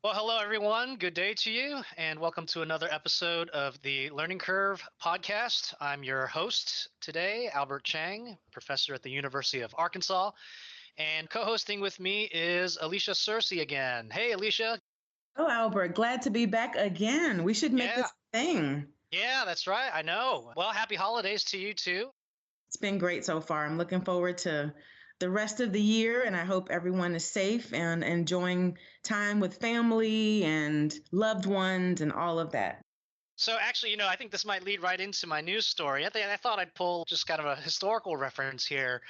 Well, hello, everyone. Good day to you, and welcome to another episode of the Learning Curve podcast. I'm your host today, Albert Cheng, professor at the University of Arkansas, and co-hosting with me is Alisha Searcy again. Hey, Alisha. Oh, Albert, glad to be back again. We should make this a thing. Yeah, that's right. I know. Well, happy holidays to you too. It's been great so far. I'm looking forward to the rest of the year, and I hope everyone is safe and enjoying time with family and loved ones and all of that. So actually, I think this might lead right into my news story. I thought I'd pull just kind of a historical reference here.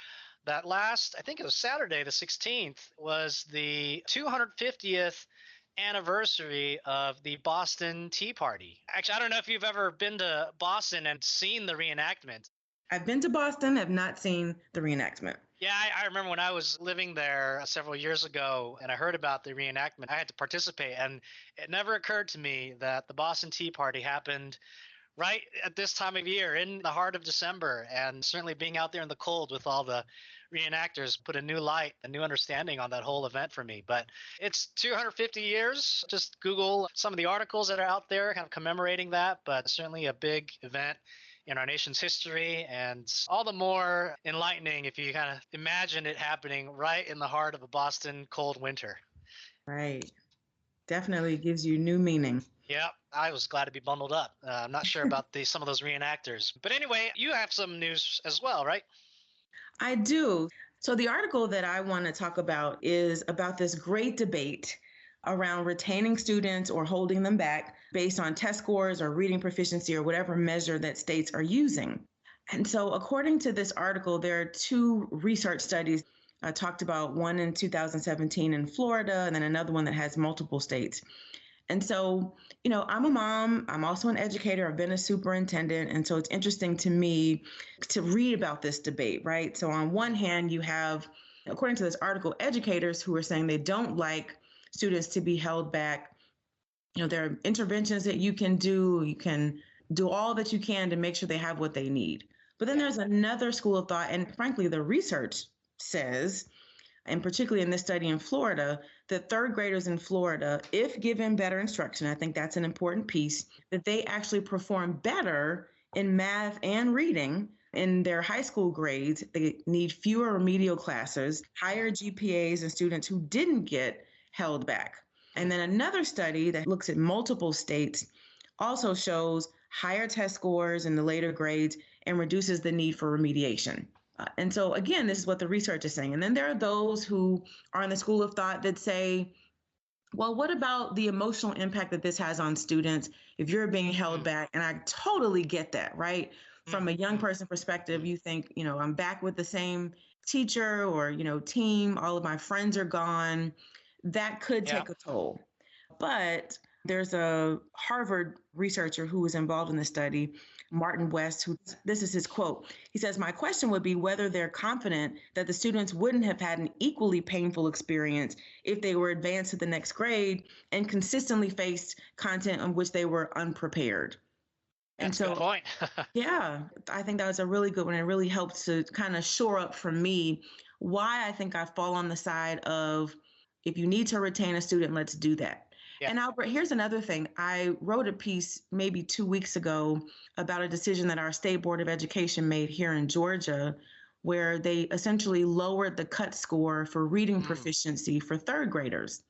That I think it was Saturday, the 16th, was the 250th anniversary of the Boston Tea Party. Actually, I don't know if you've ever been to Boston and seen the reenactment. I've been to Boston, have not seen the reenactment. Yeah, I remember when I was living there several years ago and I heard about the reenactment, I had to participate. And it never occurred to me that the Boston Tea Party happened right at this time of year in the heart of December. And certainly being out there in the cold with all the reenactors put a new light, a new understanding on that whole event for me. But it's 250 years. Just Google some of the articles that are out there kind of commemorating that, but certainly a big event in our nation's history, and all the more enlightening if you kind of imagine it happening right in the heart of a Boston cold winter. Right. Definitely gives you new meaning. Yeah, I was glad to be bundled up. I'm not sure about some of those reenactors. But anyway, you have some news as well, right? I do. So the article that I want to talk about is about this great debate around retaining students or holding them back based on test scores or reading proficiency or whatever measure that states are using. And so according to this article, there are two research studies talked about, one in 2017 in Florida and then another one that has multiple states. And so, I'm a mom. I'm also an educator. I've been a superintendent. And so it's interesting to me to read about this debate, right? So on one hand, you have, according to this article, educators who are saying they don't like students to be held back. There are interventions that you can do. You can do all that you can to make sure they have what they need. But then there's another school of thought. And frankly, the research says, and particularly in this study in Florida, that third graders in Florida, if given better instruction, I think that's an important piece, that they actually perform better in math and reading in their high school grades. They need fewer remedial classes, higher GPAs in students who didn't get held back. And then another study that looks at multiple states also shows higher test scores in the later grades and reduces the need for remediation. And so, again, this is what the research is saying. And then there are those who are in the school of thought that say, well, what about the emotional impact that this has on students if you're being held back? And I totally get that, right? From a young person perspective, you think, I'm back with the same teacher or, team. All of my friends are gone. That could take a toll. But there's a Harvard researcher who was involved in the study, Martin West, this is his quote. He says, "My question would be whether they're confident that the students wouldn't have had an equally painful experience if they were advanced to the next grade and consistently faced content on which they were unprepared." That's a good point. Yeah, I think that was a really good one. It really helped to kind of shore up for me why I think I fall on the side of, if you need to retain a student, let's do that. Yeah. And Albert, here's another thing. I wrote a piece maybe 2 weeks ago about a decision that our State Board of Education made here in Georgia, where they essentially lowered the cut score for reading proficiency for third graders.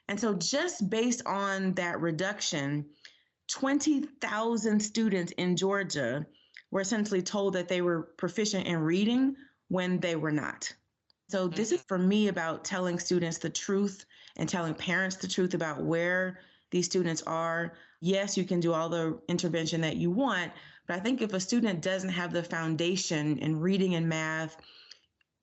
And so just based on that reduction, 20,000 students in Georgia were essentially told that they were proficient in reading when they were not. So this is for me about telling students the truth and telling parents the truth about where these students are. Yes, you can do all the intervention that you want, but I think if a student doesn't have the foundation in reading and math,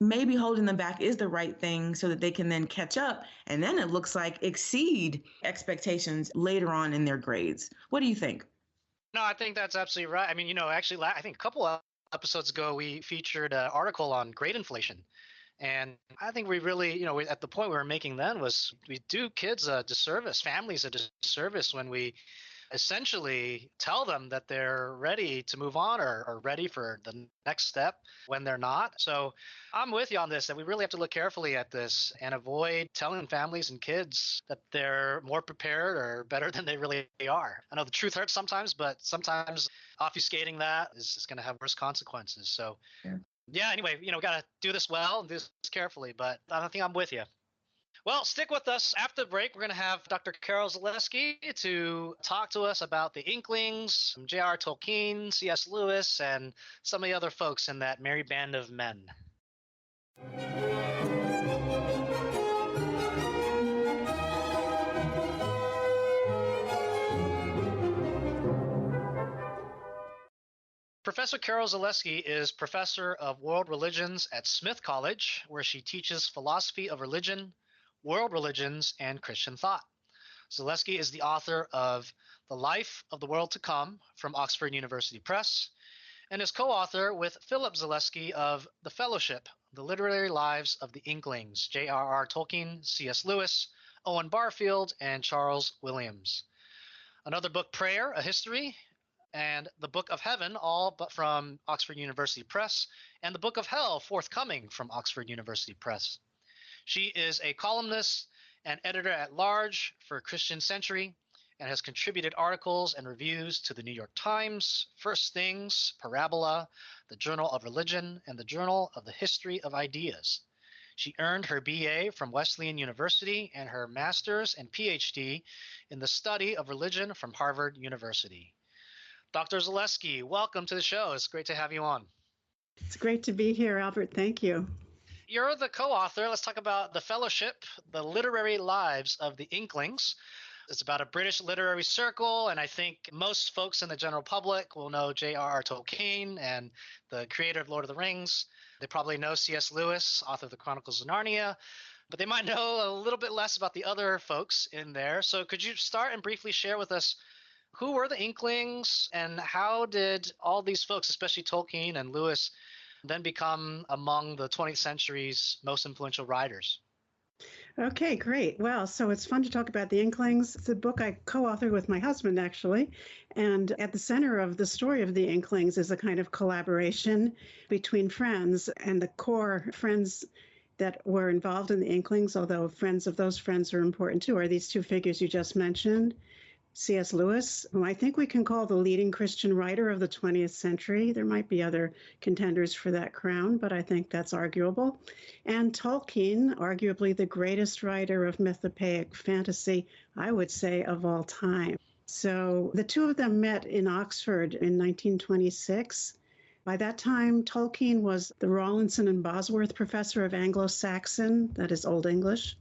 maybe holding them back is the right thing so that they can then catch up. And then it looks like exceed expectations later on in their grades. What do you think? No, I think that's absolutely right. I mean, actually, I think a couple of episodes ago, we featured an article on grade inflation. And I think we really, at the point we were making then was we do kids a disservice, families a disservice when we essentially tell them that they're ready to move on or ready for the next step when they're not. So I'm with you on this, that we really have to look carefully at this and avoid telling families and kids that they're more prepared or better than they really are. I know the truth hurts sometimes, but sometimes obfuscating that is going to have worse consequences. So yeah, anyway, got to do this well and do this carefully, but I think I'm with you. Well, stick with us. After the break, we're going to have Dr. Carol Zaleski to talk to us about the Inklings, J.R.R. Tolkien, C.S. Lewis, and some of the other folks in that merry band of men. Professor Carol Zaleski is professor of world religions at Smith College, where she teaches philosophy of religion, world religions, and Christian thought. Zaleski is the author of The Life of the World to Come from Oxford University Press, and is co-author with Philip Zaleski of The Fellowship, The Literary Lives of the Inklings, J.R.R. Tolkien, C.S. Lewis, Owen Barfield, and Charles Williams. Another book, Prayer, A History, and The Book of Heaven, all but from Oxford University Press, and The Book of Hell, forthcoming from Oxford University Press. She is a columnist and editor-at-large for Christian Century and has contributed articles and reviews to the New York Times, First Things, Parabola, the Journal of Religion, and the Journal of the History of Ideas. She earned her BA from Wesleyan University and her master's and PhD in the study of religion from Harvard University. Dr. Zaleski, welcome to the show. It's great to have you on. It's great to be here, Albert. Thank you. You're the co-author. Let's talk about The Fellowship, The Literary Lives of the Inklings. It's about a British literary circle, and I think most folks in the general public will know J.R.R. Tolkien and the creator of Lord of the Rings. They probably know C.S. Lewis, author of the Chronicles of Narnia, but they might know a little bit less about the other folks in there. So could you start and briefly share with us who were the Inklings and how did all these folks, especially Tolkien and Lewis, then become among the 20th century's most influential writers? Okay, great. Well, so it's fun to talk about the Inklings. It's a book I co-authored with my husband, actually. And at the center of the story of the Inklings is a kind of collaboration between friends, and the core friends that were involved in the Inklings, although friends of those friends are important too, are these two figures you just mentioned. C.S. Lewis, whom I think we can call the leading Christian writer of the 20th century. There might be other contenders for that crown, but I think that's arguable. And Tolkien, arguably the greatest writer of mythopoeic fantasy, I would say, of all time. So the two of them met in Oxford in 1926. By that time, Tolkien was the Rawlinson and Bosworth Professor of Anglo-Saxon, that is Old English.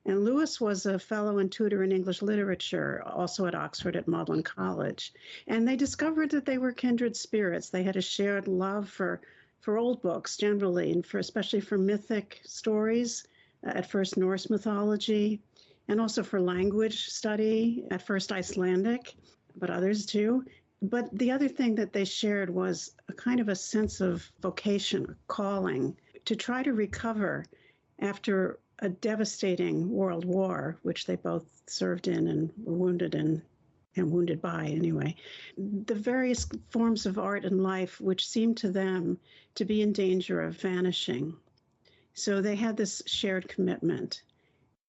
And Lewis was a fellow and tutor in English literature, also at Oxford at Magdalen College. And they discovered that they were kindred spirits. They had a shared love for old books generally, and especially for mythic stories, at first Norse mythology, and also for language study, at first Icelandic, but others too. But the other thing that they shared was a kind of a sense of vocation, a calling, to try to recover after a devastating world war, which they both served in and were wounded in, and wounded by anyway. The various forms of art and life which seemed to them to be in danger of vanishing. So they had this shared commitment.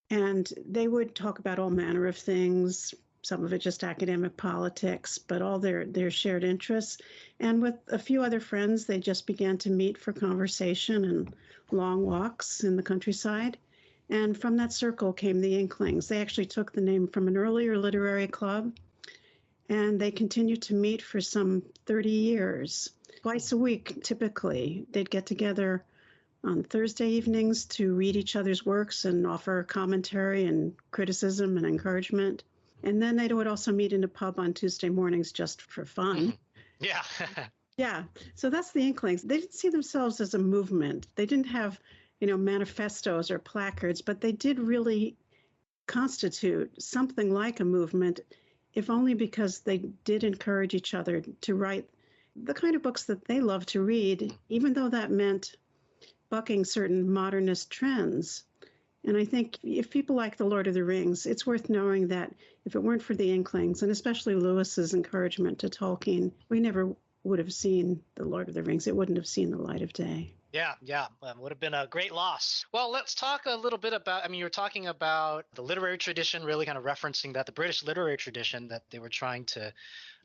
And they would talk about all manner of things, some of it just academic politics, but all their shared interests. And with a few other friends, they just began to meet for conversation and long walks in the countryside. And from that circle came the Inklings. They actually took the name from an earlier literary club, and they continued to meet for some 30 years. Twice a week, typically. They'd get together on Thursday evenings to read each other's works and offer commentary and criticism and encouragement. And then they would also meet in a pub on Tuesday mornings just for fun. Yeah. Yeah. So that's the Inklings. They didn't see themselves as a movement. They didn't have manifestos or placards, but they did really constitute something like a movement, if only because they did encourage each other to write the kind of books that they love to read, even though that meant bucking certain modernist trends. And I think if people like The Lord of the Rings, it's worth knowing that if it weren't for the Inklings, and especially Lewis's encouragement to Tolkien, we never would have seen The Lord of the Rings. It wouldn't have seen the light of day. Yeah. Would have been a great loss. Well, let's talk a little bit about, you were talking about the literary tradition, really kind of referencing that, the British literary tradition that they were trying to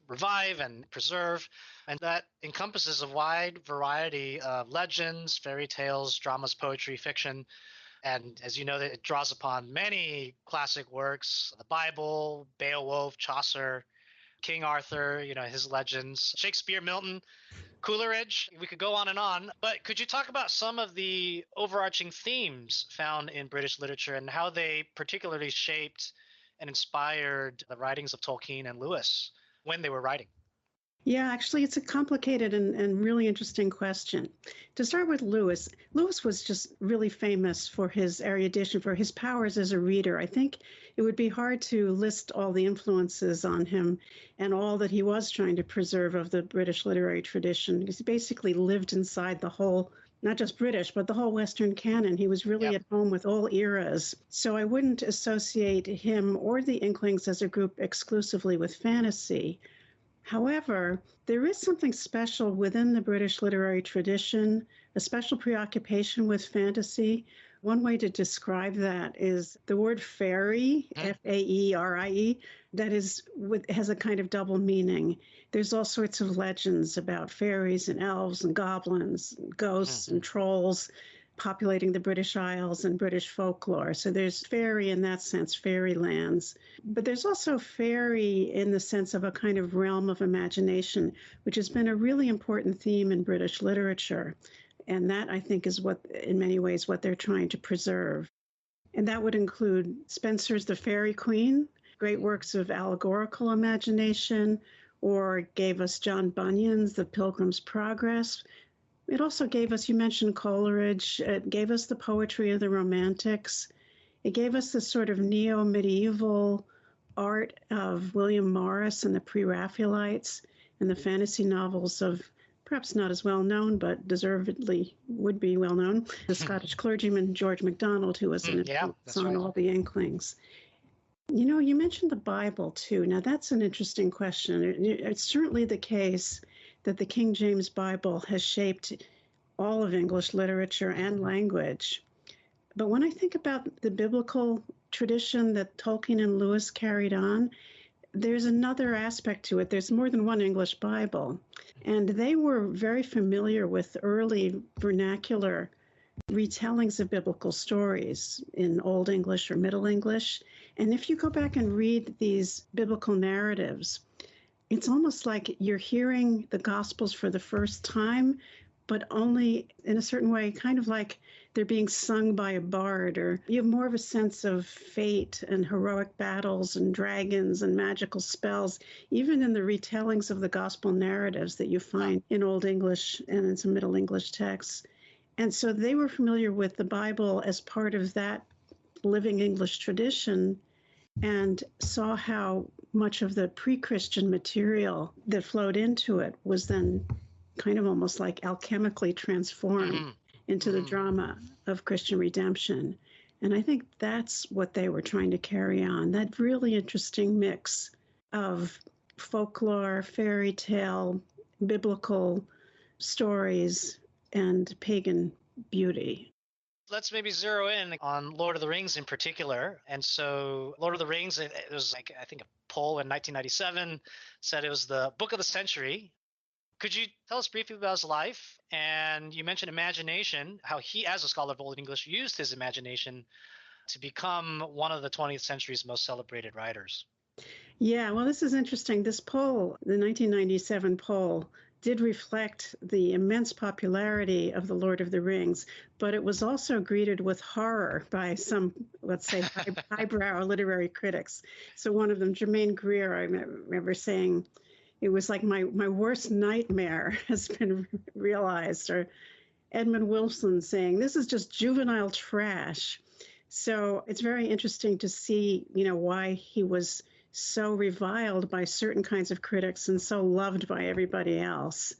revive and preserve. And that encompasses a wide variety of legends, fairy tales, dramas, poetry, fiction. And as you know, it draws upon many classic works, the Bible, Beowulf, Chaucer, King Arthur, his legends, Shakespeare, Milton, Coleridge. We could go on and on, but could you talk about some of the overarching themes found in British literature and how they particularly shaped and inspired the writings of Tolkien and Lewis when they were writing? Yeah, actually, it's a complicated and really interesting question. To start with Lewis, Lewis was just really famous for his erudition, for his powers as a reader. I think it would be hard to list all the influences on him and all that he was trying to preserve of the British literary tradition, because he basically lived inside the whole, not just British, but the whole Western canon. He was really at home with all eras. So I wouldn't associate him or the Inklings as a group exclusively with fantasy. However, there is something special within the British literary tradition, a special preoccupation with fantasy. One way to describe that is the word fairy, F-A-E-R-I-E, that has a kind of double meaning. There's all sorts of legends about fairies and elves and goblins, and ghosts and trolls populating the British Isles and British folklore. So there's fairy in that sense, fairy lands. But there's also fairy in the sense of a kind of realm of imagination, which has been a really important theme in British literature. And that, I think, is what, in many ways, what they're trying to preserve. And that would include Spenser's The Faerie Queene, great works of allegorical imagination, or gave us John Bunyan's The Pilgrim's Progress. It also gave us, you mentioned Coleridge, it gave us the poetry of the Romantics. It gave us the sort of neo-medieval art of William Morris and the Pre-Raphaelites and the fantasy novels of, perhaps not as well known, but deservedly would be well known, the Scottish clergyman George MacDonald, who was an influence on all the Inklings. You mentioned the Bible too. Now that's an interesting question. It's certainly the case that the King James Bible has shaped all of English literature and language. But when I think about the biblical tradition that Tolkien and Lewis carried on, there's another aspect to it. There's more than one English Bible. And they were very familiar with early vernacular retellings of biblical stories in Old English or Middle English. And if you go back and read these biblical narratives, it's almost like you're hearing the Gospels for the first time, but only in a certain way, kind of like they're being sung by a bard, or you have more of a sense of fate and heroic battles and dragons and magical spells, even in the retellings of the Gospel narratives that you find in Old English and in some Middle English texts. And so they were familiar with the Bible as part of that living English tradition and saw how much of the pre-Christian material that flowed into it was then kind of almost like alchemically transformed into the drama of Christian redemption. And I think that's what they were trying to carry on, that really interesting mix of folklore, fairy tale, biblical stories, and pagan beauty. Let's maybe zero in on Lord of the Rings in particular. And so Lord of the Rings, it was like, I think a poll in 1997 said it was the book of the century. Could you tell us briefly about his life? And you mentioned imagination, how he, as a scholar of Old English, used his imagination to become one of the 20th century's most celebrated writers. Yeah, well, this is interesting. This poll, the 1997 poll, did reflect the immense popularity of The Lord of the Rings, but it was also greeted with horror by some, let's say, highbrow literary critics. So one of them, Germaine Greer, I remember saying, it was like my worst nightmare has been realized, or Edmund Wilson saying, this is just juvenile trash. So it's very interesting to see, why he was so reviled by certain kinds of critics and so loved by everybody else.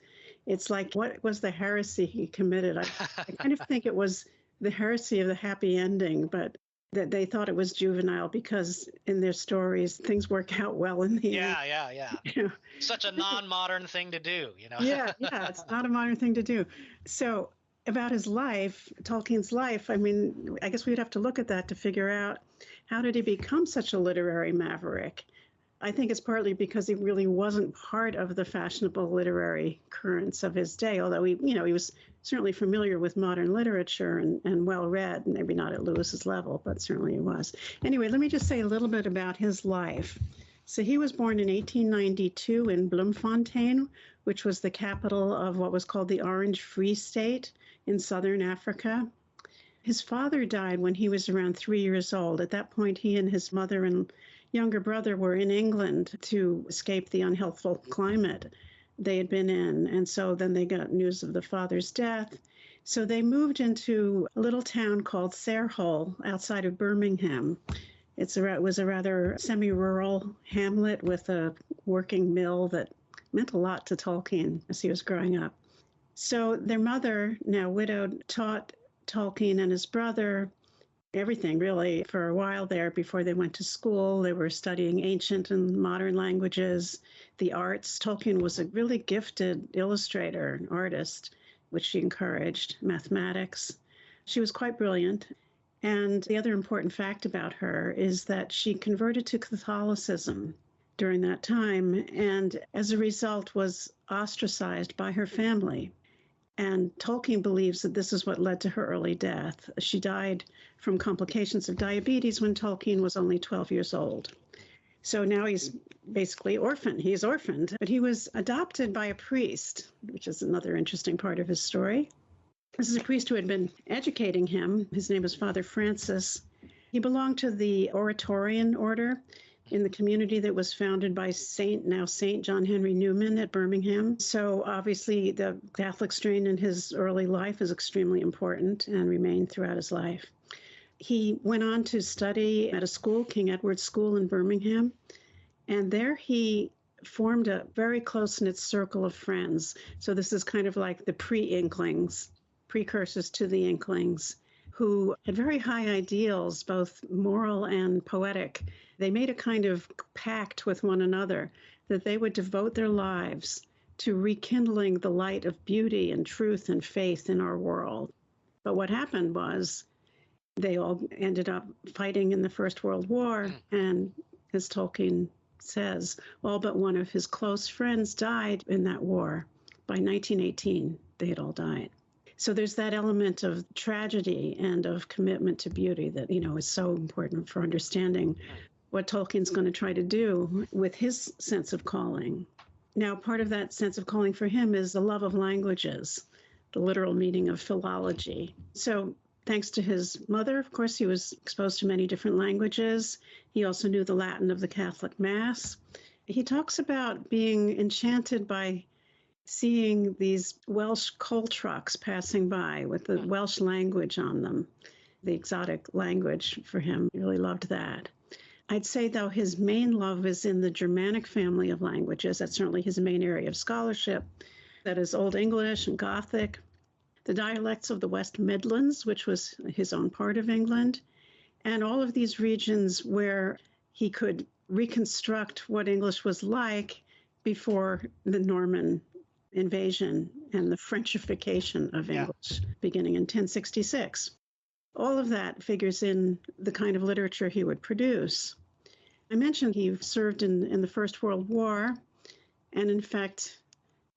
It's like, what was the heresy he committed? I kind of think it was the heresy of the happy ending, but that they thought it was juvenile because in their stories things work out well in the end. Yeah. You know? Such a non-modern thing to do, Yeah, it's not a modern thing to do. So about his life, Tolkien's life, I mean, I guess we'd have to look at that to figure out how did he become such a literary maverick? I think it's partly because he really wasn't part of the fashionable literary currents of his day, although he was certainly familiar with modern literature and well-read, maybe not at Lewis's level, but certainly he was. Anyway, let me just say a little bit about his life. So he was born in 1892 in Bloemfontein, which was the capital of what was called the Orange Free State in southern Africa. His father died when he was around 3 years old. At that point, he and his mother and younger brother were in England to escape the unhealthful climate they had been in. And so then they got news of the father's death. So they moved into a little town called Sarehole outside of Birmingham. It was a rather semi-rural hamlet with a working mill that meant a lot to Tolkien as he was growing up. So their mother, now widowed, taught Tolkien and his brother everything really for a while there before they went to school. They were studying ancient and modern languages, the arts. Tolkien was a really gifted illustrator and artist, which she encouraged, mathematics. She was quite brilliant. And the other important fact about her is that she converted to Catholicism during that time and as a result was ostracized by her family. And Tolkien believes that this is what led to her early death. She died from complications of diabetes when Tolkien was only 12 years old. So now he's basically orphaned. He's orphaned, but he was adopted by a priest, which is another interesting part of his story. This is a priest who had been educating him. His name was Father Francis. He belonged to the Oratorian order in the community that was founded by Saint John Henry Newman at Birmingham. So obviously the Catholic strain in his early life is extremely important and remained throughout his life. He went on to study at a school, King Edward's School in Birmingham, and there he formed a very close-knit circle of friends. So this is kind of like the pre-Inklings, precursors to the Inklings, who had very high ideals, both moral and poetic. They made a kind of pact with one another that they would devote their lives to rekindling the light of beauty and truth and faith in our world. But what happened was they all ended up fighting in the First World War, and as Tolkien says, all but one of his close friends died in that war. By 1918, they had all died. So there's that element of tragedy and of commitment to beauty that, is so important for understanding what Tolkien's going to try to do with his sense of calling. Now, part of that sense of calling for him is the love of languages, the literal meaning of philology. So thanks to his mother, of course, he was exposed to many different languages. He also knew the Latin of the Catholic Mass. He talks about being enchanted by seeing these Welsh coal trucks passing by with the Welsh language on them, the exotic language for him. He really loved that. I'd say, though, his main love is in the Germanic family of languages. That's certainly his main area of scholarship. That is Old English and Gothic, the dialects of the West Midlands, which was his own part of England, and all of these regions where he could reconstruct what English was like before the Norman invasion and the Frenchification of English beginning in 1066. All of that figures in the kind of literature he would produce. I mentioned he served in the First World War and, in fact,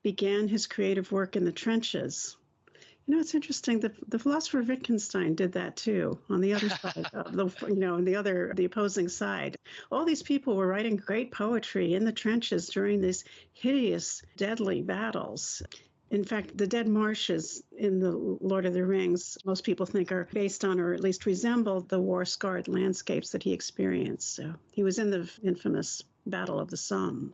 began his creative work in the trenches. It's interesting. The philosopher Wittgenstein did that too, on the other side of the opposing side. All these people were writing great poetry in the trenches during these hideous, deadly battles. In fact, the Dead Marshes in the Lord of the Rings, most people think are based on, or at least resemble, the war-scarred landscapes that he experienced. So he was in the infamous Battle of the Somme.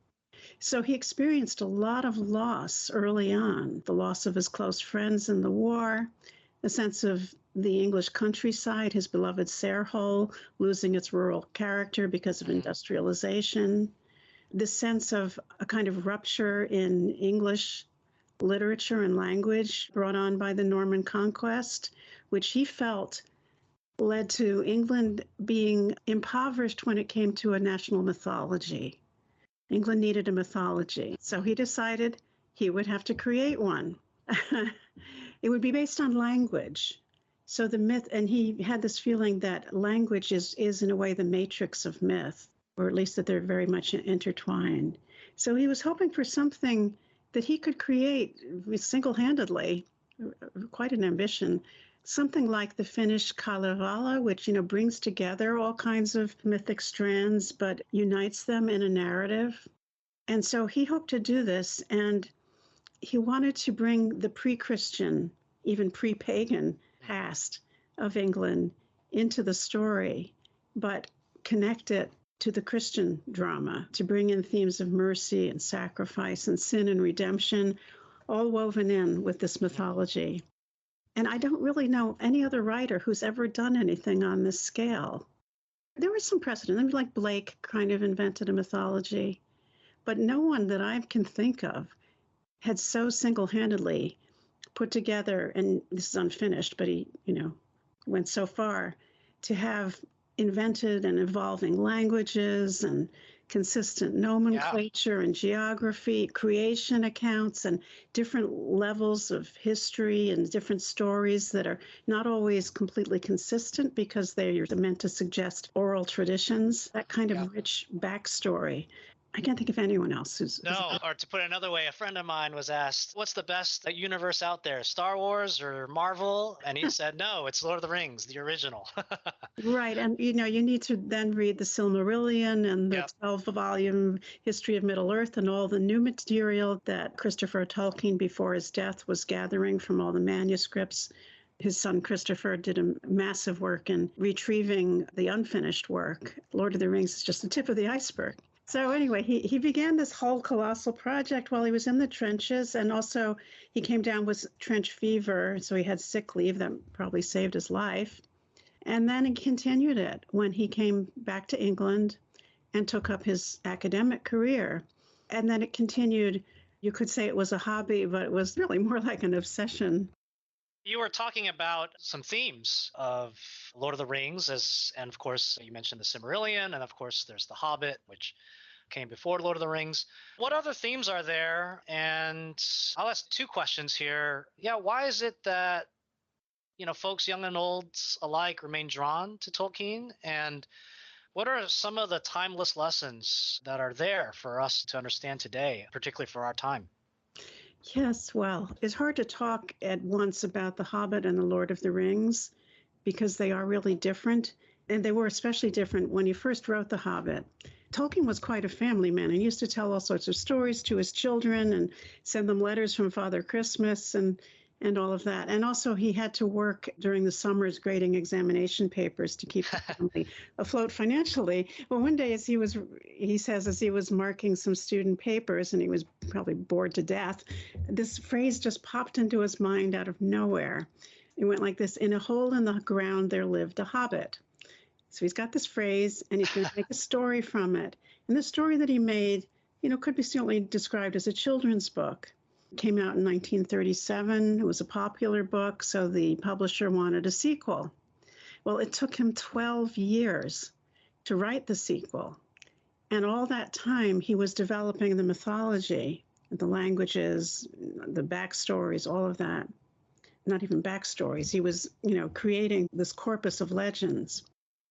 So he experienced a lot of loss early on, the loss of his close friends in the war, a sense of the English countryside, his beloved Sarehole, losing its rural character because of industrialization, the sense of a kind of rupture in English literature and language brought on by the Norman conquest, which he felt led to England being impoverished when it came to a national mythology. England needed a mythology. So he decided he would have to create one. It would be based on language. So the myth, and he had this feeling that language is in a way the matrix of myth, or at least that they're very much intertwined. So he was hoping for something that he could create single-handedly, quite an ambition, something like the Finnish Kalevala, which, brings together all kinds of mythic strands, but unites them in a narrative. And so he hoped to do this, and he wanted to bring the pre-Christian, even pre-pagan past of England into the story, but connect it to the Christian drama, to bring in themes of mercy and sacrifice and sin and redemption, all woven in with this mythology. And I don't really know any other writer who's ever done anything on this scale. There was some precedent. I mean, like Blake kind of invented a mythology, but no one that I can think of had so single-handedly put together, and this is unfinished, but he, went so far to have invented and evolving languages and consistent nomenclature and geography, creation accounts, and different levels of history and different stories that are not always completely consistent because they're meant to suggest oral traditions, that kind of rich backstory. I can't think of anyone else who's... No, or to put it another way, a friend of mine was asked, what's the best universe out there, Star Wars or Marvel? And he said, no, it's Lord of the Rings, the original. Right. And, you need to then read the Silmarillion and the 12-volume History of Middle-earth and all the new material that Christopher Tolkien, before his death, was gathering from all the manuscripts. His son Christopher did a massive work in retrieving the unfinished work. Lord of the Rings is just the tip of the iceberg. So anyway, he began this whole colossal project while he was in the trenches, and also he came down with trench fever, so he had sick leave that probably saved his life. And then he continued it when he came back to England and took up his academic career. And then it continued. You could say it was a hobby, but it was really more like an obsession. You were talking about some themes of Lord of the Rings, and of course you mentioned the Silmarillion, and of course there's the Hobbit, which came before Lord of the Rings. What other themes are there? And I'll ask two questions here. Yeah, why is it that folks young and old alike remain drawn to Tolkien? And what are some of the timeless lessons that are there for us to understand today, particularly for our time? Yes, well, it's hard to talk at once about The Hobbit and The Lord of the Rings because they are really different. And they were especially different when he first wrote The Hobbit. Tolkien was quite a family man and used to tell all sorts of stories to his children and send them letters from Father Christmas and all of that. And also he had to work during the summers grading examination papers to keep the family afloat financially. Well, one day as he was marking some student papers, and he was probably bored to death, this phrase just popped into his mind out of nowhere. It went like this: in a hole in the ground there lived a hobbit. So he's got this phrase, and he's going to make a story from it. And the story that he made, could be certainly described as a children's book. It came out in 1937. It was a popular book, so the publisher wanted a sequel. Well, it took him 12 years to write the sequel. And all that time, he was developing the mythology, the languages, the backstories, all of that. Not even backstories. He was, creating this corpus of legends.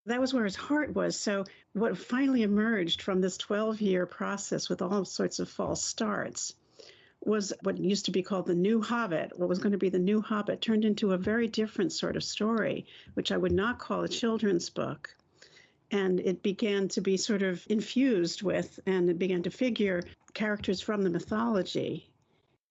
That was where his heart was. So what finally emerged from this 12-year process with all sorts of false starts was what used to be called the New Hobbit. What was going to be the New Hobbit turned into a very different sort of story, which I would not call a children's book. And it began to be sort of infused with, and it began to figure characters from the mythology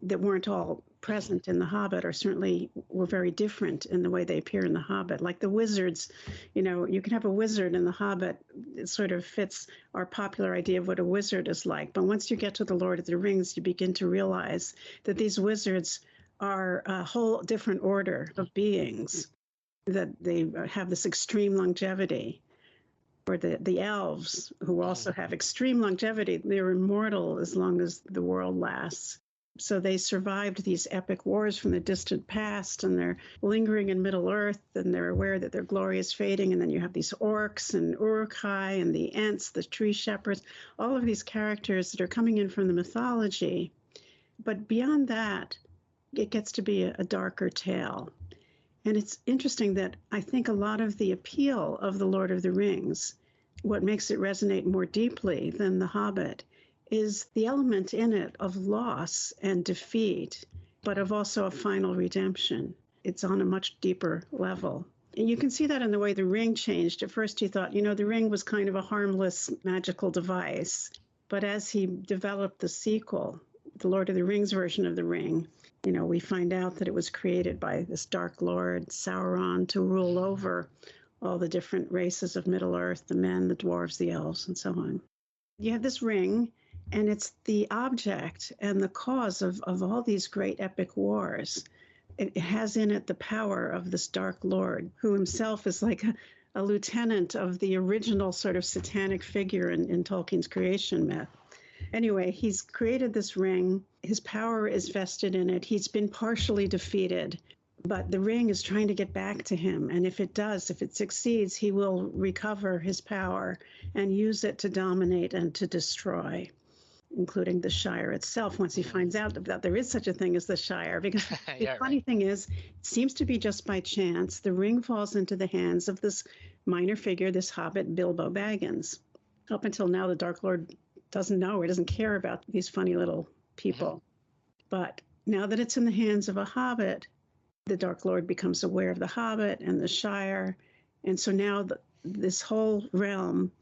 that weren't all present in The Hobbit, or certainly were very different in the way they appear in The Hobbit. Like the wizards, you can have a wizard in The Hobbit. It sort of fits our popular idea of what a wizard is like. But once you get to The Lord of the Rings, you begin to realize that these wizards are a whole different order of beings, that they have this extreme longevity. Or the elves, who also have extreme longevity. They're immortal as long as the world lasts. So they survived these epic wars from the distant past, and they're lingering in Middle-earth, and they're aware that their glory is fading. And then you have these orcs and Uruk-hai and the Ents, the tree shepherds, all of these characters that are coming in from the mythology. But beyond that, it gets to be a darker tale. And it's interesting that I think a lot of the appeal of The Lord of the Rings, what makes it resonate more deeply than The Hobbit, is the element in it of loss and defeat, but of also a final redemption. It's on a much deeper level. And you can see that in the way the ring changed. At first you thought, the ring was kind of a harmless magical device. But as he developed the sequel, the Lord of the Rings version of the ring, we find out that it was created by this Dark Lord, Sauron, to rule over all the different races of Middle-earth, the men, the dwarves, the elves, and so on. You have this ring, and it's the object and the cause of all these great epic wars. It has in it the power of this Dark Lord, who himself is like a lieutenant of the original sort of satanic figure in Tolkien's creation myth. Anyway, he's created this ring. His power is vested in it. He's been partially defeated, but the ring is trying to get back to him. And if it succeeds, he will recover his power and use it to dominate and to destroy, including the Shire itself, once he finds out that there is such a thing as the Shire. Because the funny thing is, it seems to be just by chance, the ring falls into the hands of this minor figure, this hobbit, Bilbo Baggins. Up until now, the Dark Lord doesn't know or doesn't care about these funny little people. But now that it's in the hands of a hobbit, the Dark Lord becomes aware of the hobbit and the Shire. And so now this whole realm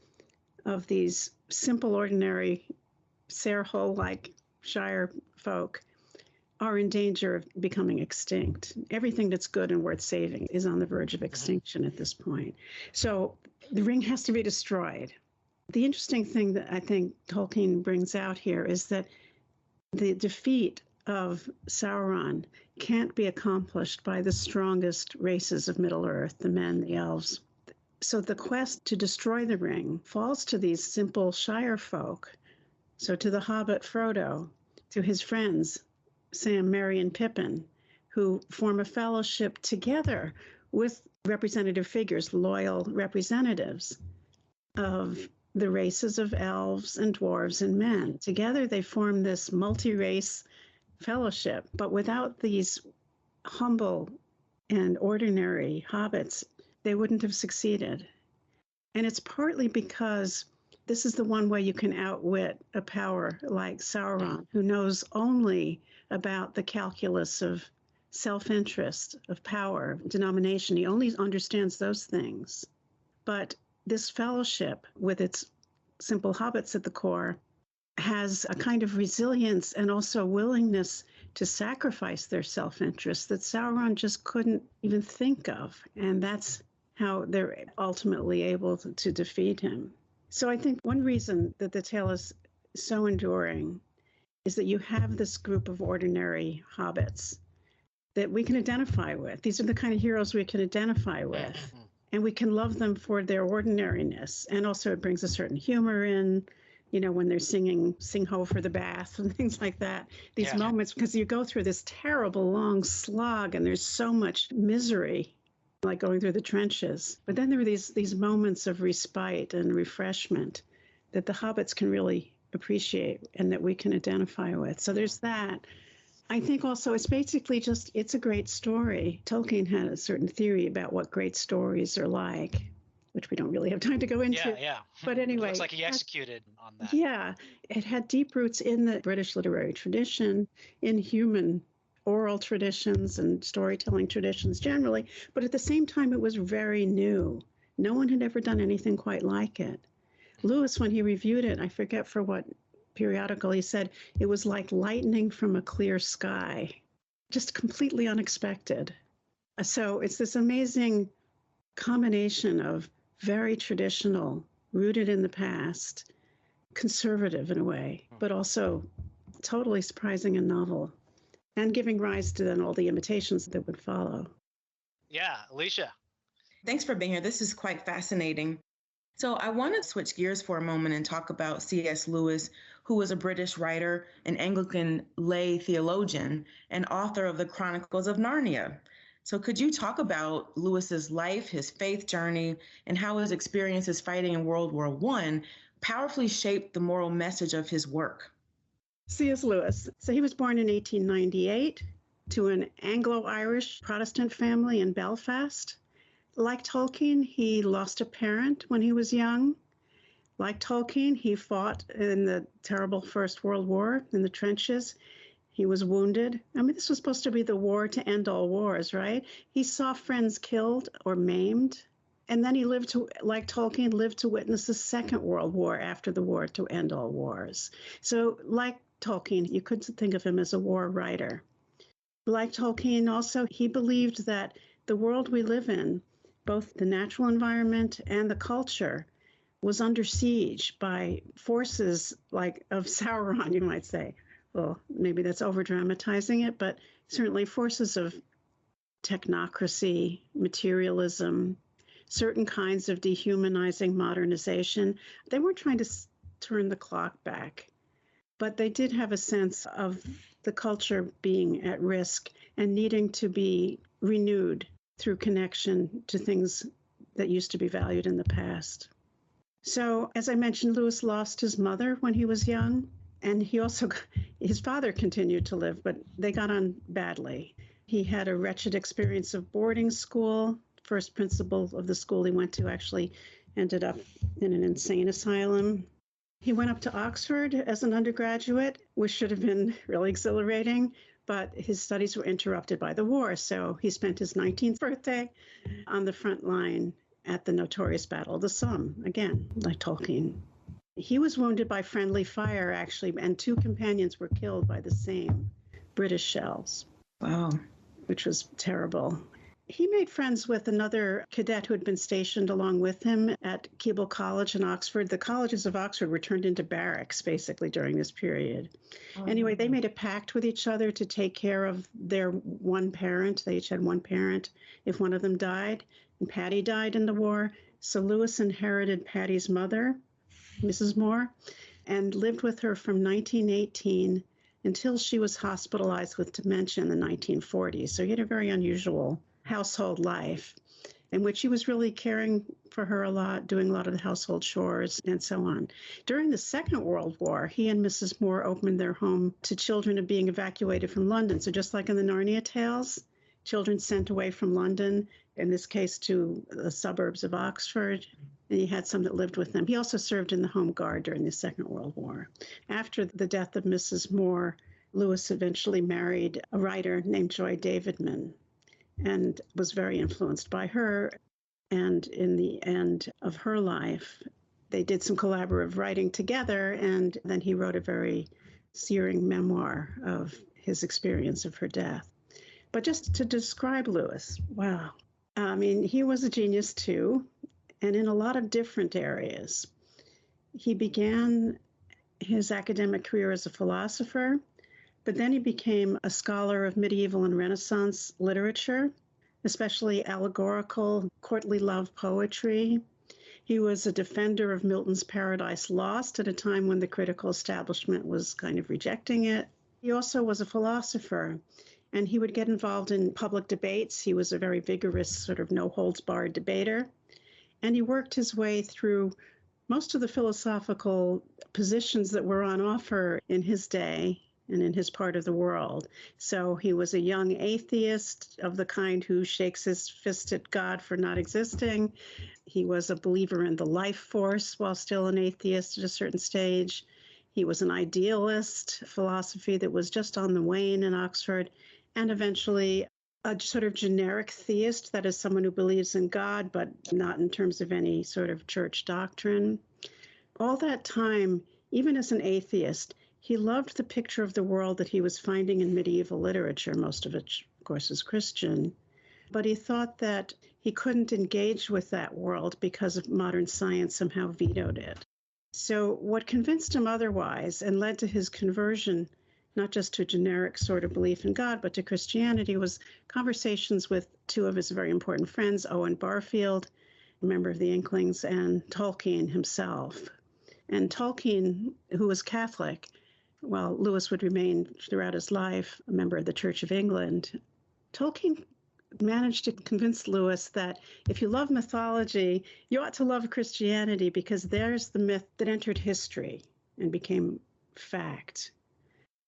of these simple, ordinary, Serho-like Shire folk are in danger of becoming extinct. Everything that's good and worth saving is on the verge of extinction at this point. So the ring has to be destroyed. The interesting thing that I think Tolkien brings out here is that the defeat of Sauron can't be accomplished by the strongest races of Middle-earth, the men, the elves. So the quest to destroy the ring falls to these simple Shire folk. So to the hobbit Frodo, to his friends, Sam, Merry, and Pippin, who form a fellowship together with representative figures, loyal representatives of the races of elves and dwarves and men. Together they form this multi-race fellowship, but without these humble and ordinary hobbits, they wouldn't have succeeded. And it's partly because this is the one way you can outwit a power like Sauron, who knows only about the calculus of self-interest, of power, denomination. He only understands those things. But this fellowship, with its simple hobbits at the core, has a kind of resilience and also willingness to sacrifice their self-interest that Sauron just couldn't even think of. And that's how they're ultimately able to defeat him. So I think one reason that the tale is so enduring is that you have this group of ordinary hobbits that we can identify with. These are the kind of heroes we can identify with. And we can love them for their ordinariness. And also it brings a certain humor in, when they're singing Sing Ho for the Bath and things like that. These moments, because you go through this terrible long slog and there's so much misery, like going through the trenches. But then there are these moments of respite and refreshment that the hobbits can really appreciate and that we can identify with. So there's that. I think also it's basically it's a great story. Tolkien had a certain theory about what great stories are like, which we don't really have time to go into. Yeah. But anyway. It looks like he executed on that. Yeah. It had deep roots in the British literary tradition, in human oral traditions and storytelling traditions generally. But at the same time, it was very new. No one had ever done anything quite like it. Lewis, when he reviewed it, I forget for what periodical, he said it was like lightning from a clear sky, just completely unexpected. So it's this amazing combination of very traditional, rooted in the past, conservative in a way, but also totally surprising and novel, and giving rise to then all the imitations that would follow. Yeah, Alisha. Thanks for being here. This is quite fascinating. So I want to switch gears for a moment and talk about C.S. Lewis, who was a British writer, an Anglican lay theologian, and author of the Chronicles of Narnia. So could you talk about Lewis's life, his faith journey, and how his experiences fighting in World War I powerfully shaped the moral message of his work? C.S. Lewis. So he was born in 1898 to an Anglo-Irish Protestant family in Belfast. Like Tolkien, he lost a parent when he was young. Like Tolkien, he fought in the terrible First World War in the trenches. He was wounded. I mean, this was supposed to be the war to end all wars, right? He saw friends killed or maimed. And then he lived to, like Tolkien, lived to witness the Second World War after the war to end all wars. So like Tolkien, you could think of him as a war writer. Like Tolkien also, he believed that the world we live in, both the natural environment and the culture, was under siege by forces like of Sauron, you might say. Well, maybe that's over-dramatizing it, but certainly forces of technocracy, materialism, certain kinds of dehumanizing modernization. They weren't trying to turn the clock back, but they did have a sense of the culture being at risk and needing to be renewed through connection to things that used to be valued in the past. So, as I mentioned, Lewis lost his mother when he was young, and his father continued to live, but they got on badly. He had a wretched experience of boarding school. First principal of the school he went to actually ended up in an insane asylum. He went up to Oxford as an undergraduate, which should have been really exhilarating, but his studies were interrupted by the war. So he spent his 19th birthday on the front line at the notorious Battle of the Somme, again, like Tolkien. He was wounded by friendly fire, actually, and 2 companions were killed by the same British shells. Wow. Which was terrible. He made friends with another cadet who had been stationed along with him at Keble College in Oxford. The colleges of Oxford were turned into barracks, basically, during this period. Anyway, they made a pact with each other to take care of their one parent. They each had one parent if one of them died. And Patty died in the war. So Lewis inherited Patty's mother, Mrs. Moore, and lived with her from 1918 until she was hospitalized with dementia in the 1940s. So he had a very unusual household life in which he was really caring for her a lot, doing a lot of the household chores and so on. During the Second World War, he and Mrs. Moore opened their home to children being evacuated from London. So just like in the Narnia tales, children sent away from London, in this case to the suburbs of Oxford, and he had some that lived with them. He also served in the Home Guard during the Second World War. After the death of Mrs. Moore, Lewis eventually married a writer named Joy Davidman and was very influenced by her. And in the end of her life, they did some collaborative writing together, and then he wrote a very searing memoir of his experience of her death. But just to describe Lewis, wow. I mean, he was a genius too, and in a lot of different areas. He began his academic career as a philosopher, but then he became a scholar of medieval and Renaissance literature, especially allegorical, courtly love poetry. He was a defender of Milton's Paradise Lost at a time when the critical establishment was kind of rejecting it. He also was a philosopher, and he would get involved in public debates. He was a very vigorous, sort of no-holds-barred debater, and he worked his way through most of the philosophical positions that were on offer in his day and in his part of the world. So he was a young atheist of the kind who shakes his fist at God for not existing. He was a believer in the life force while still an atheist at a certain stage. He was an idealist, philosophy that was just on the wane in Oxford, and eventually a sort of generic theist, that is someone who believes in God, but not in terms of any sort of church doctrine. All that time, even as an atheist, he loved the picture of the world that he was finding in medieval literature, most of it, of course, is Christian. But he thought that he couldn't engage with that world because of modern science somehow vetoed it. So what convinced him otherwise and led to his conversion, not just to a generic sort of belief in God, but to Christianity, was conversations with 2 of his very important friends, Owen Barfield, a member of the Inklings, and Tolkien himself. And Tolkien, who was Catholic, while Lewis would remain throughout his life a member of the Church of England, Tolkien managed to convince Lewis that if you love mythology, you ought to love Christianity because there's the myth that entered history and became fact.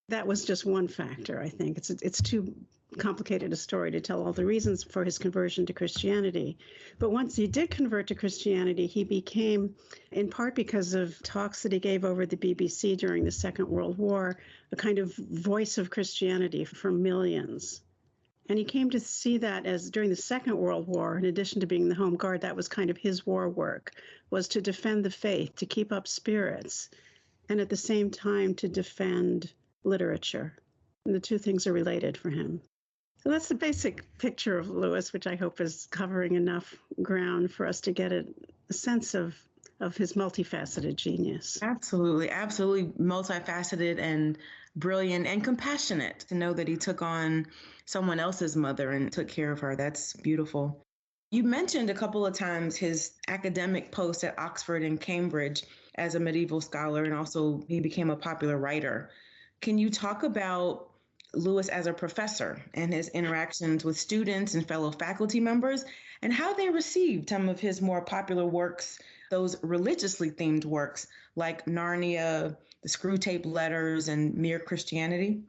That was just one factor, I think. It's too complicated a story to tell all the reasons for his conversion to Christianity. But once he did convert to Christianity, he became, in part because of talks that he gave over the BBC during the Second World War, a kind of voice of Christianity for millions. And he came to see that as during the Second World War, in addition to being the Home Guard, that was kind of his war work, was to defend the faith, to keep up spirits, and at the same time to defend literature. And the two things are related for him. So that's the basic picture of Lewis, which I hope is covering enough ground for us to get a sense of his multifaceted genius. Absolutely, absolutely multifaceted and brilliant and compassionate to know that he took on someone else's mother and took care of her. That's beautiful. You mentioned a couple of times his academic posts at Oxford and Cambridge as a medieval scholar, and also he became a popular writer. Can you talk about Lewis as a professor and his interactions with students and fellow faculty members and how they received some of his more popular works, those religiously themed works like Narnia, the Screwtape Letters, and Mere Christianity?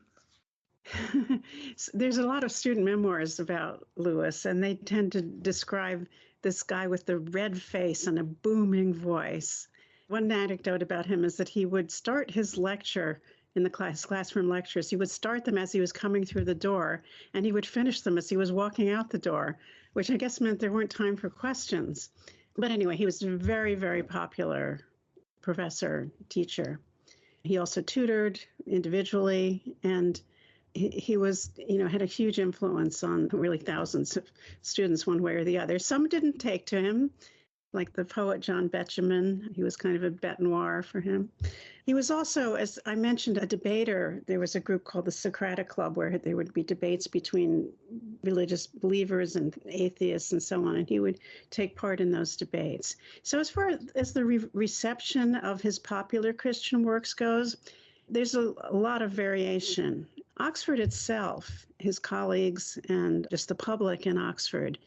There's a lot of student memoirs about Lewis, and they tend to describe this guy with the red face and a booming voice. One anecdote about him is that he would start his lecture in the classroom lectures. He would start them as he was coming through the door, and he would finish them as he was walking out the door, which I guess meant there weren't time for questions. But anyway, he was a very, very popular professor, teacher. He also tutored individually, and he was, had a huge influence on really thousands of students one way or the other. Some didn't take to him, like the poet John Betjeman. He was kind of a bête noire for him. He was also, as I mentioned, a debater. There was a group called the Socratic Club where there would be debates between religious believers and atheists and so on, and he would take part in those debates. So as far as the reception of his popular Christian works goes, there's a lot of variation. Oxford itself, his colleagues, and just the public in Oxford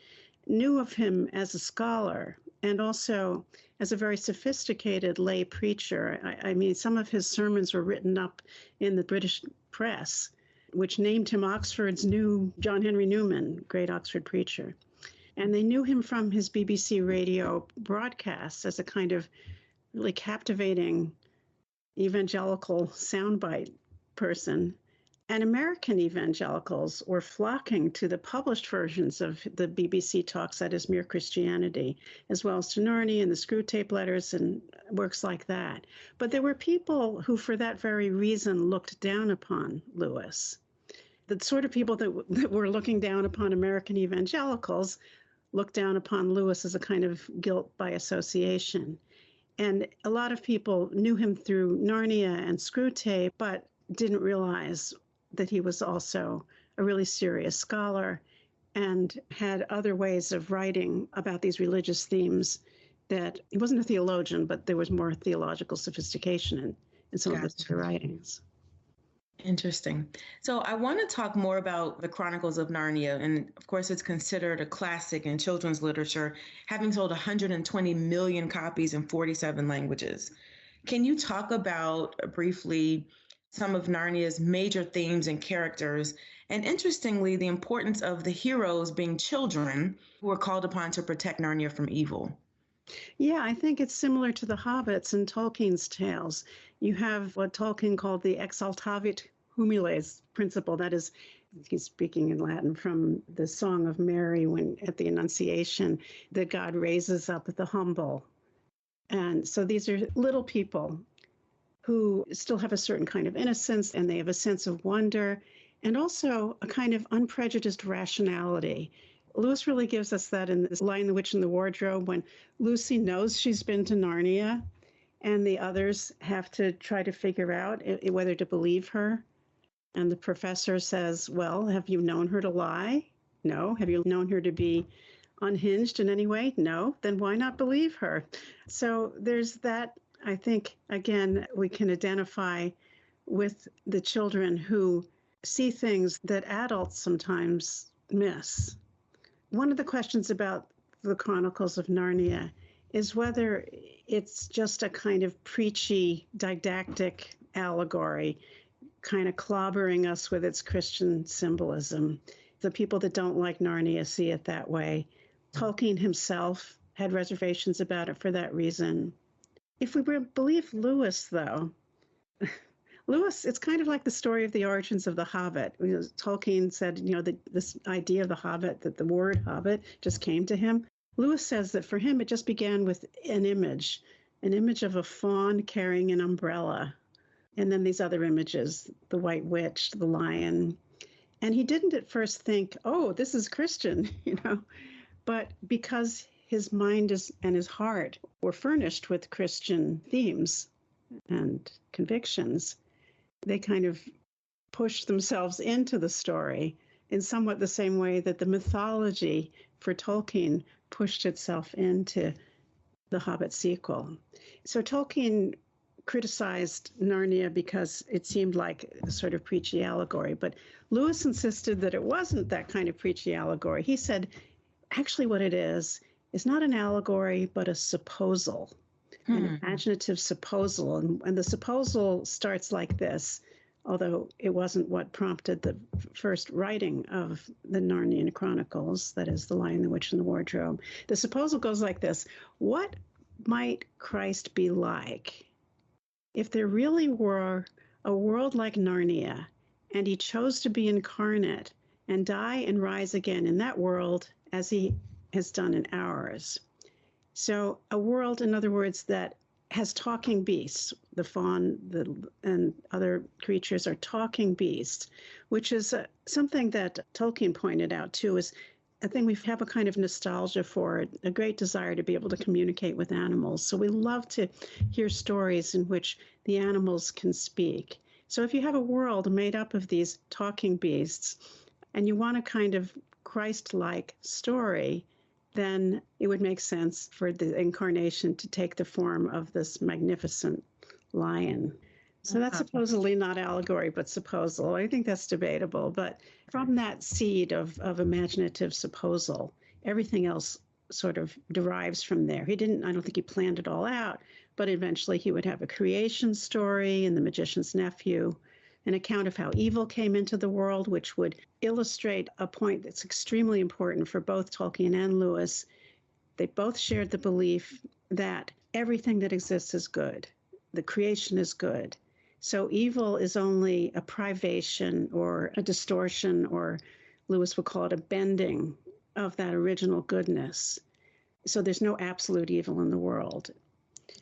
knew of him as a scholar and also as a very sophisticated lay preacher. I mean, some of his sermons were written up in the British press, which named him Oxford's new John Henry Newman, great Oxford preacher. And they knew him from his BBC radio broadcasts as a kind of really captivating evangelical soundbite person. And American evangelicals were flocking to the published versions of the BBC talks, that is Mere Christianity, as well as to Narnia and the Screwtape Letters and works like that. But there were people who, for that very reason, looked down upon Lewis. The sort of people that were looking down upon American evangelicals looked down upon Lewis as a kind of guilt by association. And a lot of people knew him through Narnia and Screwtape, but didn't realize that he was also a really serious scholar and had other ways of writing about these religious themes, that he wasn't a theologian, but there was more theological sophistication in some of his writings. Interesting. So I want to talk more about the Chronicles of Narnia. And of course, it's considered a classic in children's literature, having sold 120 million copies in 47 languages. Can you talk about briefly some of Narnia's major themes and characters, and interestingly, the importance of the heroes being children who are called upon to protect Narnia from evil? Yeah, I think it's similar to the Hobbits and Tolkien's tales. You have what Tolkien called the exaltavit humiles principle. That is, he's speaking in Latin from the Song of Mary, when at the Annunciation, that God raises up the humble. And so these are little people who still have a certain kind of innocence, and they have a sense of wonder, and also a kind of unprejudiced rationality. Lewis really gives us that in this line, The Witch in the Wardrobe, when Lucy knows she's been to Narnia, and the others have to try to figure out whether to believe her. And the professor says, well, have you known her to lie? No. Have you known her to be unhinged in any way? No. Then why not believe her? So there's that I think, again, we can identify with the children who see things that adults sometimes miss. One of the questions about the Chronicles of Narnia is whether it's just a kind of preachy, didactic allegory, kind of clobbering us with its Christian symbolism. The people that don't like Narnia see it that way. Tolkien himself had reservations about it for that reason. If we believe Lewis, though, Lewis, it's kind of like the story of the origins of the Hobbit. Tolkien said, this idea of the Hobbit, that the word Hobbit just came to him. Lewis says that for him, it just began with an image of a fawn carrying an umbrella. And then these other images, the White Witch, the lion. And he didn't at first think, oh, this is Christian, but because his mind and his heart were furnished with Christian themes and convictions, they kind of pushed themselves into the story in somewhat the same way that the mythology for Tolkien pushed itself into the Hobbit sequel. So Tolkien criticized Narnia because it seemed like a sort of preachy allegory, but Lewis insisted that it wasn't that kind of preachy allegory. He said, actually what it is not an allegory, but a supposal, an imaginative supposal. And the supposal starts like this, although it wasn't what prompted the first writing of the Narnian Chronicles, that is, The Lion, the Witch, and the Wardrobe. The supposal goes like this: what might Christ be like if there really were a world like Narnia, and he chose to be incarnate and die and rise again in that world as he has done in ours? So a world, in other words, that has talking beasts. The fawn and other creatures are talking beasts, which is something that Tolkien pointed out too, is a thing we have a kind of nostalgia for, a great desire to be able to communicate with animals. So we love to hear stories in which the animals can speak. So if you have a world made up of these talking beasts and you want a kind of Christ-like story, then it would make sense for the incarnation to take the form of this magnificent lion. So that's supposedly not allegory, but supposal. I think that's debatable. But from that seed of imaginative supposal, everything else sort of derives from there. I don't think he planned it all out, but eventually he would have a creation story in The Magician's Nephew, an account of how evil came into the world, which would illustrate a point that's extremely important for both Tolkien and Lewis. They both shared the belief that everything that exists is good. The creation is good. So evil is only a privation or a distortion, or Lewis would call it a bending of that original goodness. So there's no absolute evil in the world.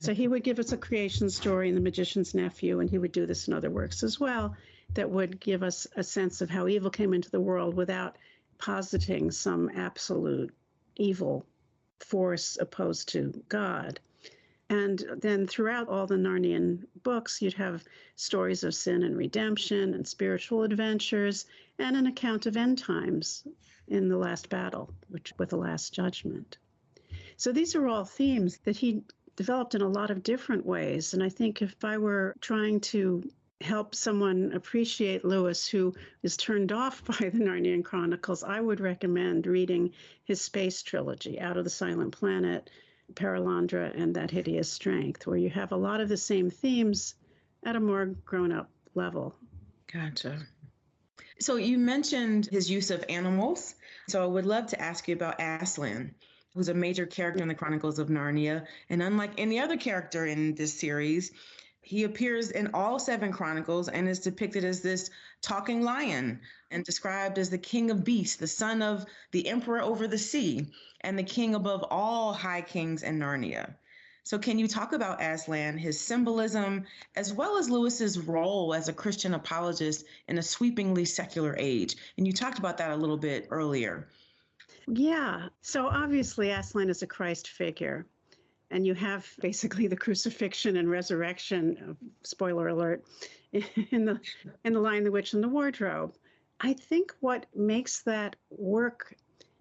So he would give us a creation story in The Magician's Nephew, and he would do this in other works as well, that would give us a sense of how evil came into the world without positing some absolute evil force opposed to God. And then throughout all the Narnian books, you'd have stories of sin and redemption and spiritual adventures, and an account of end times in The Last Battle, with the Last Judgment. So these are all themes that he developed in a lot of different ways. And I think if I were trying to help someone appreciate Lewis who is turned off by the Narnian Chronicles, I would recommend reading his space trilogy, Out of the Silent Planet, Paralandra, and That Hideous Strength, where you have a lot of the same themes at a more grown-up level. Gotcha. So you mentioned his use of animals. So I would love to ask you about Aslan, who's a major character in the Chronicles of Narnia. And unlike any other character in this series, he appears in all 7 Chronicles and is depicted as this talking lion and described as the king of beasts, the son of the emperor over the sea, and the king above all high kings in Narnia. So can you talk about Aslan, his symbolism, as well as Lewis's role as a Christian apologist in a sweepingly secular age? And you talked about that a little bit earlier. Yeah. So obviously Aslan is a Christ figure. And you have basically the crucifixion and resurrection, spoiler alert, in the Lion, the Witch, and the Wardrobe. I think what makes that work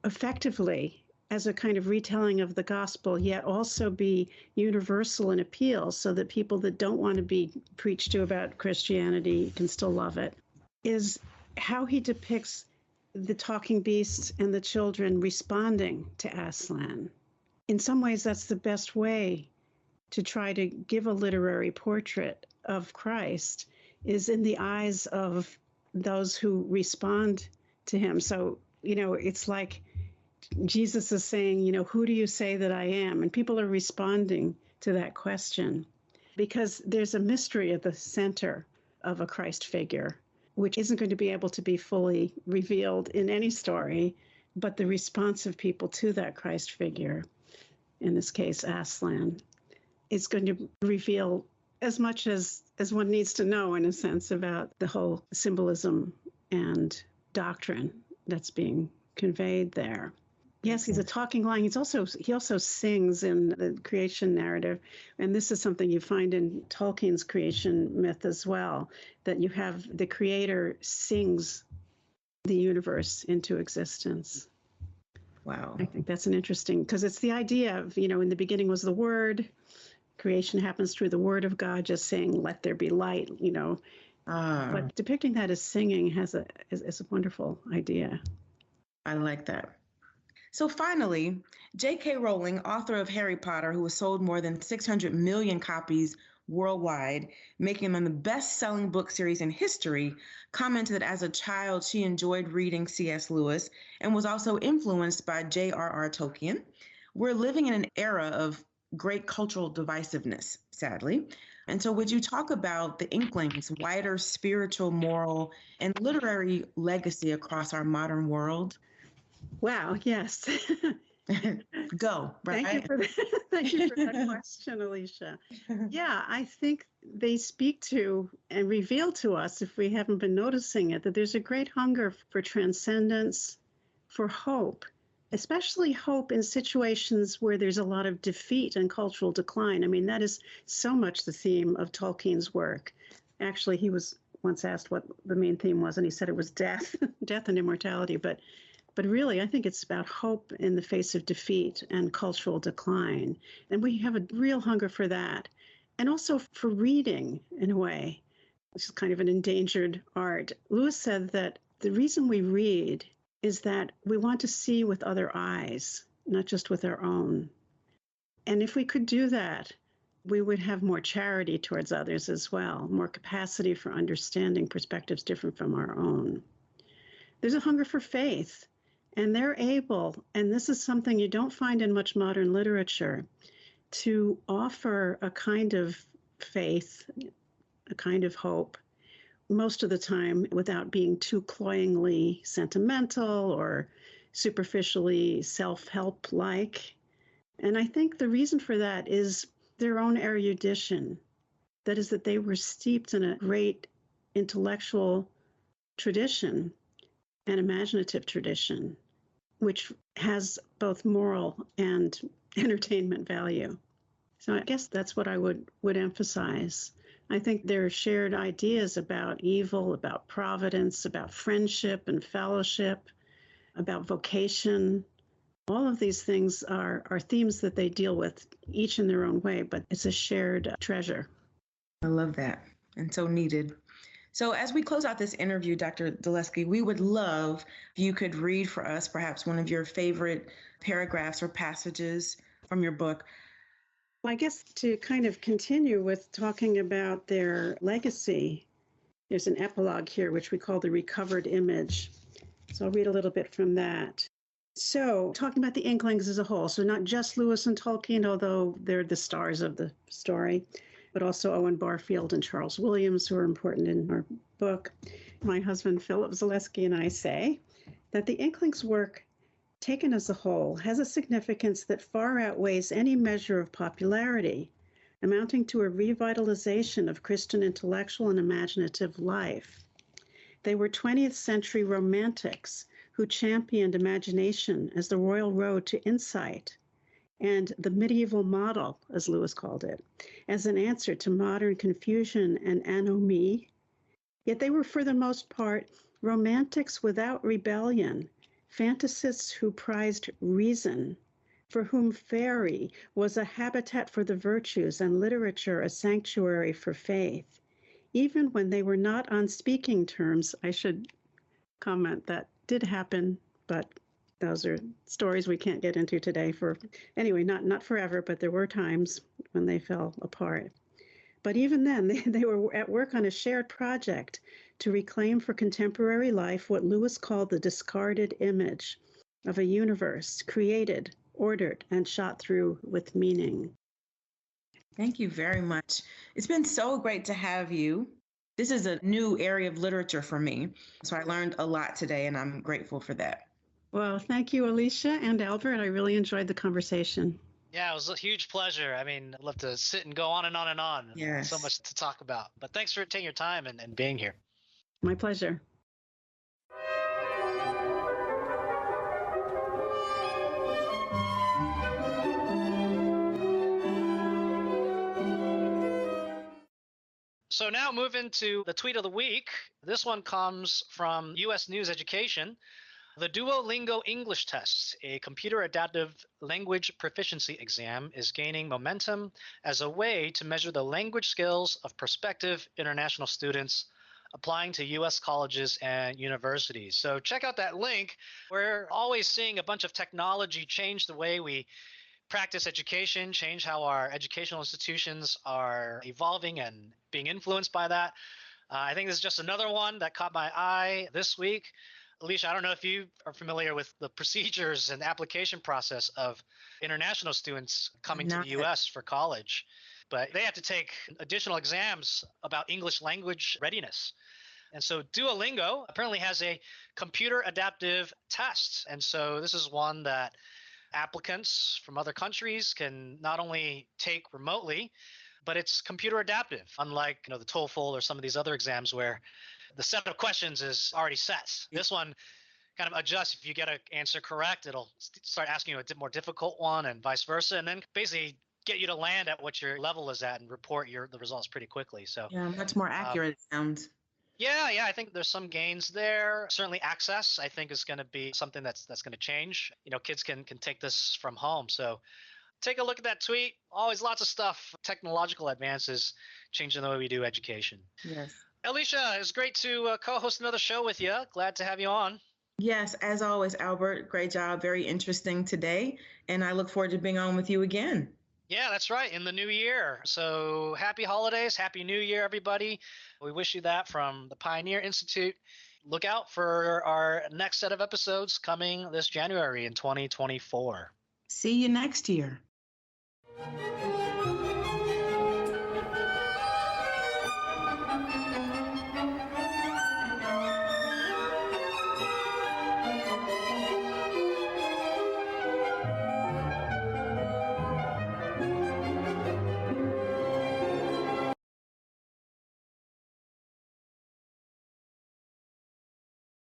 effectively as a kind of retelling of the gospel, yet also be universal in appeal so that people that don't want to be preached to about Christianity can still love it, is how he depicts the talking beasts and the children responding to Aslan. In some ways, that's the best way to try to give a literary portrait of Christ, is in the eyes of those who respond to him. So, it's like Jesus is saying, who do you say that I am? And people are responding to that question because there's a mystery at the center of a Christ figure, which isn't going to be able to be fully revealed in any story, but the response of people to that Christ figure, in this case, Aslan, is going to reveal as much as one needs to know, in a sense, about the whole symbolism and doctrine that's being conveyed there. Yes, he's a talking lion. He also sings in the creation narrative, and this is something you find in Tolkien's creation myth as well, that you have the creator sings the universe into existence. Wow. I think that's an interesting, because it's the idea of, in the beginning was the word, creation happens through the word of God, just saying, let there be light, But depicting that as singing is a wonderful idea. I like that. So finally, J.K. Rowling, author of Harry Potter, who has sold more than 600 million copies worldwide, making them the best-selling book series in history, commented that as a child she enjoyed reading C.S. Lewis and was also influenced by J.R.R. Tolkien. We're living in an era of great cultural divisiveness, sadly. And so would you talk about the Inklings' wider spiritual, moral, and literary legacy across our modern world? Wow, yes. Go, right? Thank you for that. Thank you for that question, Alisha. Yeah, I think they speak to and reveal to us, if we haven't been noticing it, that there's a great hunger for transcendence, for hope, especially hope in situations where there's a lot of defeat and cultural decline. I mean, that is so much the theme of Tolkien's work. Actually, he was once asked what the main theme was, and he said it was death, death and immortality. But really, I think it's about hope in the face of defeat and cultural decline. And we have a real hunger for that. And also for reading, in a way, which is kind of an endangered art. Lewis said that the reason we read is that we want to see with other eyes, not just with our own. And if we could do that, we would have more charity towards others as well, more capacity for understanding perspectives different from our own. There's a hunger for faith. And they're able, and this is something you don't find in much modern literature, to offer a kind of faith, a kind of hope, most of the time without being too cloyingly sentimental or superficially self-help-like. And I think the reason for that is their own erudition. That is, that they were steeped in a great intellectual tradition, an imaginative tradition, which has both moral and entertainment value. So I guess that's what I would emphasize. I think there are shared ideas about evil, about providence, about friendship and fellowship, about vocation. All of these things are themes that they deal with, each in their own way, but it's a shared treasure. I love that, and so needed. So as we close out this interview, Dr. Zaleski, we would love if you could read for us perhaps one of your favorite paragraphs or passages from your book. Well, I guess to kind of continue with talking about their legacy, there's an epilogue here, which we call the recovered image. So I'll read a little bit from that. So talking about the Inklings as a whole, so not just Lewis and Tolkien, although they're the stars of the story, but also Owen Barfield and Charles Williams, who are important in our book. My husband, Philip Zaleski, and I say that the Inklings' work, taken as a whole, has a significance that far outweighs any measure of popularity, amounting to a revitalization of Christian intellectual and imaginative life. They were 20th century romantics who championed imagination as the royal road to insight, and the medieval model, as Lewis called it, as an answer to modern confusion and anomie. Yet they were, for the most part, romantics without rebellion fantasists who prized reason, for whom fairy was a habitat for the virtues and literature a sanctuary for faith. Even when they were not on speaking terms, I should comment that did happen, but those are stories we can't get into today anyway, not forever, but there were times when they fell apart. But even then, they were at work on a shared project to reclaim for contemporary life what Lewis called the discarded image of a universe created, ordered, and shot through with meaning. Thank you very much. It's been so great to have you. This is a new area of literature for me, so I learned a lot today, and I'm grateful for that. Well, thank you, Alisha and Albert. I really enjoyed the conversation. Yeah, it was a huge pleasure. I mean, I'd love to sit and go on and on and on. Yes. So much to talk about. But thanks for taking your time and being here. My pleasure. So now move into the tweet of the week. This one comes from U.S. News Education. The Duolingo English Test, a computer adaptive language proficiency exam, is gaining momentum as a way to measure the language skills of prospective international students applying to U.S. colleges and universities. So check out that link. We're always seeing a bunch of technology change the way we practice education, change how our educational institutions are evolving and being influenced by that. I think this is just another one that caught my eye this week. Alisha, I don't know if you are familiar with the procedures and application process of international students coming to the U.S. for college, but they have to take additional exams about English language readiness. And so Duolingo apparently has a computer adaptive test. And so this is one that applicants from other countries can not only take remotely, but it's computer adaptive, unlike the TOEFL or some of these other exams where the set of questions is already set. This one kind of adjusts. If you get an answer correct, it'll start asking you a more difficult one and vice versa, and then basically get you to land at what your level is at and report the results pretty quickly. So yeah, much more accurate it sounds. Yeah, I think there's some gains there. Certainly access, I think, is going to be something that's going to change. Kids can take this from home. So take a look at that tweet. Always lots of stuff, technological advances changing the way we do education. Yes. Alisha, it's great to co-host another show with you. Glad to have you on. Yes, as always, Albert, great job. Very interesting today. And I look forward to being on with you again. Yeah, that's right. In the new year. So happy holidays. Happy New Year, everybody. We wish you that from the Pioneer Institute. Look out for our next set of episodes coming this January in 2024. See you next year.